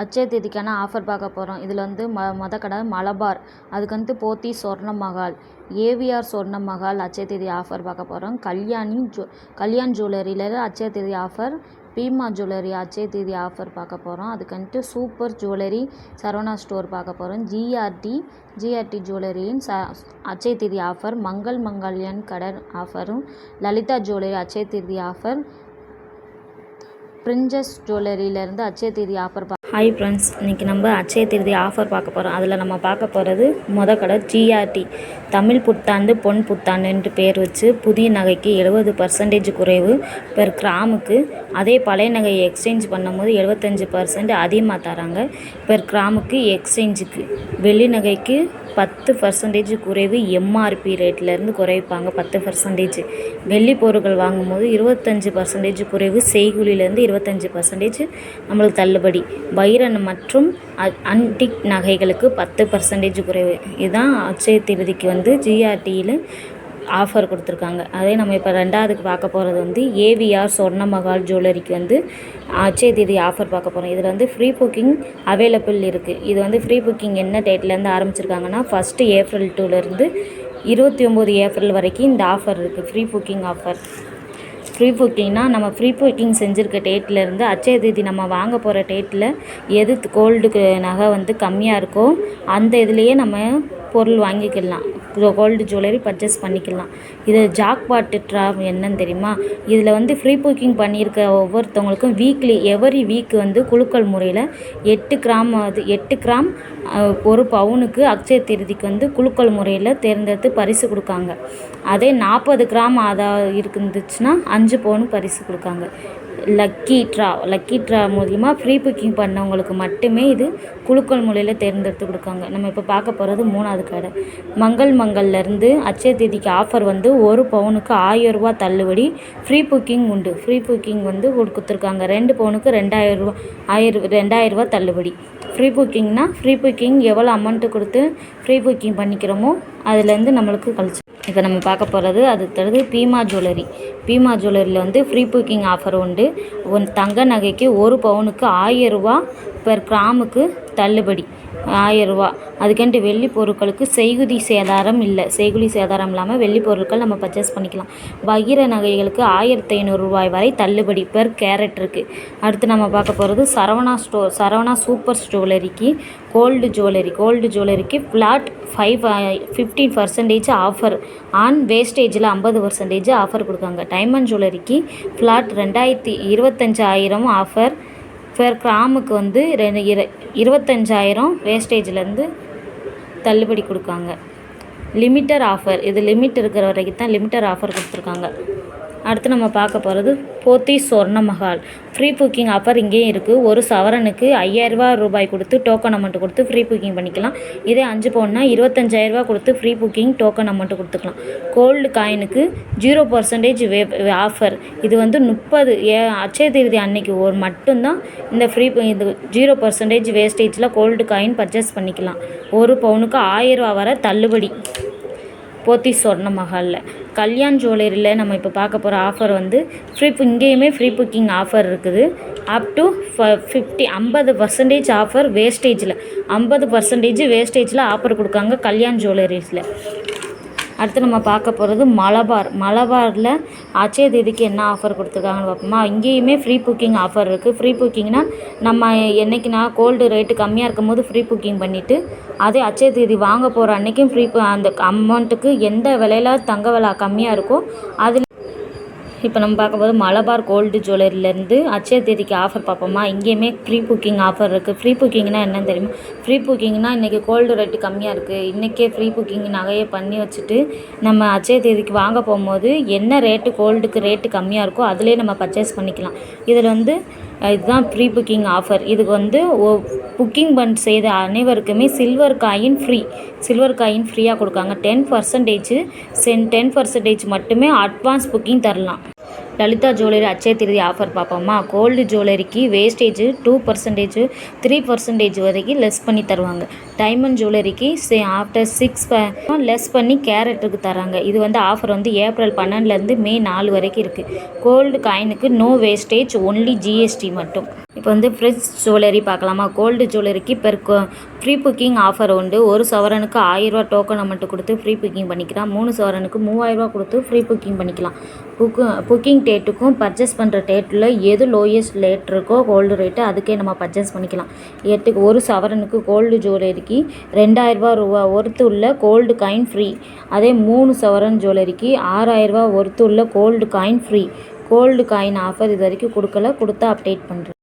அட்சய தேதிக்கான offer பார்க்க போகிறோம். இதில் வந்து மொதல் கடை மலபார், அதுக்கு வந்து போத்தீஸ் சொர்ண மஹால், ஏவிஆர் சொர்ண மஹால் அட்சய தேதி ஆஃபர் பார்க்க போகிறோம். கல்யாண் ஜுவல்லரியில் அட்சய தேதி ஆஃபர், பீமா ஜுவல்லரி அட்சய தேதி ஆஃபர் பார்க்க போகிறோம். அதுக்கு வந்துட்டு சூப்பர் ஜுவல்லரி சரவணா ஸ்டோர் பார்க்க போகிறோம். ஜிஆர்டி ஜுவல்லரியின் அட்சய தேதி ஆஃபர், மங்கல்யான் கடை ஆஃபரும், லலிதா ஜுவல்லரி அட்சய தேதி ஆஃபர், பிரின்சஸ் ஜுவல்லரியிலேருந்து அட்சய தேதி ஆஃபர் ஹாய் ஃப்ரெண்ட்ஸ், இன்றைக்கி நம்ம அட்சய தேதி ஆஃபர் பார்க்க போகிறோம். அதில் நம்ம பார்க்க போகிறது மொதல் கடை ஜிஆர்டி. தமிழ் புத்தாண்டு பொன் புத்தாண்டுன்ட்டு பேர் வச்சு புதிய நகைக்கு 70% குறைவு பெர் கிராமுக்கு. அதே பழைய நகையை எக்ஸ்சேஞ்ச் பண்ணும்போது 75% அதிகமாக தராங்க பெர் கிராமுக்கு. எக்ஸ்சேஞ்சுக்கு வெள்ளி நகைக்கு 10% குறைவு, எம்ஆர்பி ரேட்லேருந்து குறைப்பாங்க 10%. வெள்ளி பொருட்கள் வாங்கும்போது 25% குறைவு, செய்கூலிலேருந்து 25% நம்மளுக்கு தள்ளுபடி. வைரன் மற்றும் அன்டிக் நகைகளுக்கு 10% குறைவு. இதுதான் அட்சய தேதிக்கு வந்து ஜிஆர்டியில் ஆஃபர் கொடுத்துருக்காங்க. அதே நம்ம இப்போ ரெண்டாவதுக்கு பார்க்க போகிறது வந்து ஏவிஆர் சொர்ண மஹால் ஜுவல்லரிக்கு வந்து அட்சய தேதி ஆஃபர் பார்க்க போகிறோம். இதில் வந்து ஃப்ரீ புக்கிங் அவைலபிள் இருக்குது. இது வந்து ஃப்ரீ புக்கிங் என்ன டேட்லேருந்து ஆரம்பிச்சிருக்காங்கன்னா 1 ஏப்ரல் 2லேருந்து 29 ஏப்ரல் வரைக்கும் இந்த ஆஃபர் இருக்குது. Free booking offer. ஃப்ரீ புக்கிங்னா நம்ம ஃப்ரீ புக்கிங் செஞ்சுருக்க டேட்லேருந்து அட்சய தேதி நம்ம வாங்க போகிற டேட்டில் எது கோல்டுக்கு நகை வந்து கம்மியாக இருக்கோ அந்த இதுலேயே நம்ம பொருள் வாங்கிக்கலாம். கோல்டு ஜுவல்லரி பர்ச்சேஸ் பண்ணிக்கலாம். இது ஜாக்பாட் ட்ரா என்னன்னு தெரியுமா? இதில் வந்து ஃப்ரீ புக்கிங் பண்ணியிருக்க ஒவ்வொருத்தவங்களுக்கும் எவரி வீக் வந்து குலுக்கல் முறையில் 8 கிராம் 1 பவுனுக்கு அட்சய தேதிக்கு வந்து குலுக்கல் முறையில் தேர்ந்தெடுத்து பரிசு கொடுக்காங்க. அதே 40 கிராம் இருந்துச்சுன்னா 5 பவுன் பரிசு கொடுக்காங்க. லக்கி ட்ரா மூலிமா ஃப்ரீ புக்கிங் பண்ணவங்களுக்கு மட்டுமே இது குலுக்கல் முறையில் தேர்ந்தெடுத்து கொடுக்காங்க. நம்ம இப்போ பார்க்க போகிறது 3வது கடை மங்கல்லேருந்து அட்சய தேதிக்கு ஆஃபர் வந்து 1 பவுனுக்கு 1000 ரூபா தள்ளுபடி, ஃப்ரீ புக்கிங் உண்டு. ஃப்ரீ புக்கிங் வந்து கொடுத்துருக்காங்க. 2 பவுனுக்கு 2000 ரூபா தள்ளுபடி. ஃப்ரீ புக்கிங்னா ஃப்ரீ புக்கிங் எவ்வளோ அமௌண்ட்டு கொடுத்து ஃப்ரீ புக்கிங் பண்ணிக்கிறோமோ அதுலேருந்து நம்மளுக்கு கழிச்சு. இப்போ நம்ம பார்க்க போகிறது அடுத்தது பீமா ஜுவல்லரியில் வந்து ஃப்ரீ புக்கிங் ஆஃபர் உண்டு. தங்க நகைக்கு 1 பவுனுக்கு 1000 ரூபா பெர் கிராமுக்கு தள்ளுபடி, 1000 ரூபா. அதுக்கண்டு வெள்ளி பொருட்களுக்கு செய்குலி சேதாரம் இல்லாமல் வெள்ளி பொருட்கள் நம்ம பர்ச்சேஸ் பண்ணிக்கலாம். வைர நகைகளுக்கு 1500 ரூபாய் வரை தள்ளுபடி பெர் கேரட் இருக்குது. அடுத்து நம்ம பார்க்க போகிறது சரவணா சூப்பர் ஜுவல்லரிக்கு கோல்டு ஜுவல்லரிக்கு ஃப்ளாட் 15% ஆஃபர் ஆன் வேஸ்டேஜில் 50% ஆஃபர் கொடுக்காங்க. டைமண்ட் ஜுவல்லரிக்கு ஃப்ளாட் 25,000 ஆஃபர் பெர் கிராமுக்கு வந்து 25,000 வேஸ்டேஜ்லேருந்து தள்ளுபடி கொடுக்காங்க. லிமிட்டட் ஆஃபர், இது லிமிட் இருக்கிற வரைக்கும் தான் லிமிட்டட் ஆஃபர் கொடுத்துருக்காங்க. அடுத்து நம்ம பார்க்க போகிறது Pothys Swarna Mahal free booking offer இங்கேயும் இருக்குது. 1 சவரனுக்கு 5000 ரூபாய் கொடுத்து டோக்கன் அமௌண்ட் கொடுத்து ஃப்ரீ புக்கிங் பண்ணிக்கலாம். இதே 5 பவுன்னா 25,000 ரூபா கொடுத்து ஃப்ரீ புக்கிங் டோக்கன் அமௌண்ட் கொடுத்துக்கலாம். கோல்டு காயினுக்கு 0% ஆஃபர். இது வந்து 30 அட்சய தேதி அன்னைக்கு மட்டும்தான் இந்த இது 0% வேஸ்டேஜில் கோல்டு காயின் பர்ச்சேஸ் பண்ணிக்கலாம். 1 பவுனுக்கு 1000 ரூபா வரை தள்ளுபடி. போத்தீஸ் சொர்ண மஹாலில் கல்யாண் ஜுவல்லரியில் நம்ம இப்போ பார்க்க போகிற ஆஃபர் வந்து இங்கேயுமே ஃப்ரீ புக்கிங் ஆஃபர் இருக்குது. அப் டு 50% ஆஃபர் வேஸ்டேஜில் 50% வேஸ்டேஜில் ஆஃபர் கொடுக்காங்க கல்யாண் ஜுவல்லரிஸில். அடுத்து நம்ம பார்க்க போகிறது மலபாரில் அட்சய தேதிக்கு என்ன ஆஃபர் கொடுத்துருக்காங்கன்னு பார்ப்போமா? இங்கேயுமே ஃப்ரீ புக்கிங் ஆஃபர் இருக்குது. ஃப்ரீ புக்கிங்னா நம்ம என்றைக்குனா கோல்டு ரேட்டு கம்மியாக இருக்கும் போது ஃப்ரீ புக்கிங் பண்ணிவிட்டு அதே அட்சய தேதி வாங்க போகிற அன்றைக்கும் அந்த அமௌண்ட்டுக்கு எந்த விலையில் தங்க விலை கம்மியாக இருக்கோ அதில். இப்போ நம்ம பார்க்கும்போது மலபார் கோல்டு ஜுவல்லரிலேருந்து அட்சய தேதிக்கு ஆஃபர் பார்ப்போமா? இங்கேயுமே ஃப்ரீ புக்கிங் ஆஃபர் இருக்குது. ஃப்ரீ புக்கிங்னா என்னன்னு தெரியுமா? ஃப்ரீ புக்கிங்னா இன்றைக்கி கோல்டு ரேட்டு கம்மியாக இருக்குது, இன்றைக்கே ஃப்ரீ புக்கிங் நகையை பண்ணி வச்சுட்டு நம்ம அட்சய தேதிக்கு வாங்க போகும்போது என்ன கோல்டுக்கு ரேட்டு கம்மியாக இருக்கோ அதிலே நம்ம பர்ச்சேஸ் பண்ணிக்கலாம். இதில் வந்து இதுதான் ஃப்ரீ புக்கிங் ஆஃபர். இதுக்கு வந்து புக்கிங் செய்த அனைவருக்குமே சில்வர் காயின் ஃப்ரீயாக கொடுக்காங்க. 10% மட்டுமே அட்வான்ஸ் புக்கிங் தரலாம். லலிதா ஜுவல்லரி அட்சய தேதி ஆஃபர் பார்ப்போமா? கோல்டு ஜுவல்லரிக்கு வேஸ்டேஜ் 2%, 3% வரைக்கும் லெஸ் பண்ணி தருவாங்க. டைமண்ட் ஜுவல்லரிக்கு ஆஃப்டர் 6 லெஸ் பண்ணி கேரட்டுக்கு தராங்க. இது வந்து ஆஃபர் வந்து ஏப்ரல் 12லேருந்து மே 4 வரைக்கும் இருக்குது. கோல்டு காயினுக்கு நோ வேஸ்டேஜ், ஒன்லி ஜிஎஸ்டி மட்டும். இப்போ வந்து ஃப்ரெஷ் ஜுவல்லரி பார்க்கலாமா. கோல்டு ஜுவல்லரிக்கு ஃப்ரீ புக்கிங் ஆஃபர் உண்டு. 1 சவரனுக்கு 1000 ரூபா டோக்கன் அமௌண்ட் கொடுத்து ஃப்ரீ புக்கிங் பண்ணிக்கலாம். 3 சவரனுக்கு 3000 ரூபா கொடுத்து ஃப்ரீ புக்கிங் பண்ணிக்கலாம். புக்கிங் டேட்டுக்கும் பர்ச்சேஸ் பண்ணுற டேட்டில் எது லோயஸ்ட் ரேட் இருக்கோ கோல்டு ரேட்டு அதுக்கே நம்ம பர்ச்சேஸ் பண்ணிக்கலாம். 1 சவரனுக்கு கோல்டு ஜுவல்லரிக்கு 2000 ரூபா ஒர்த்து உள்ள கோல்டு காயின் ஃப்ரீ. அதே 3 சவரன் ஜுவல்லரிக்கு 6000 ரூபா ஒர்த்து உள்ள gold coin free. Gold coin offer இது வரைக்கும் கொடுக்கல, கொடுத்தா அப்டேட் பண்ணுறேன்.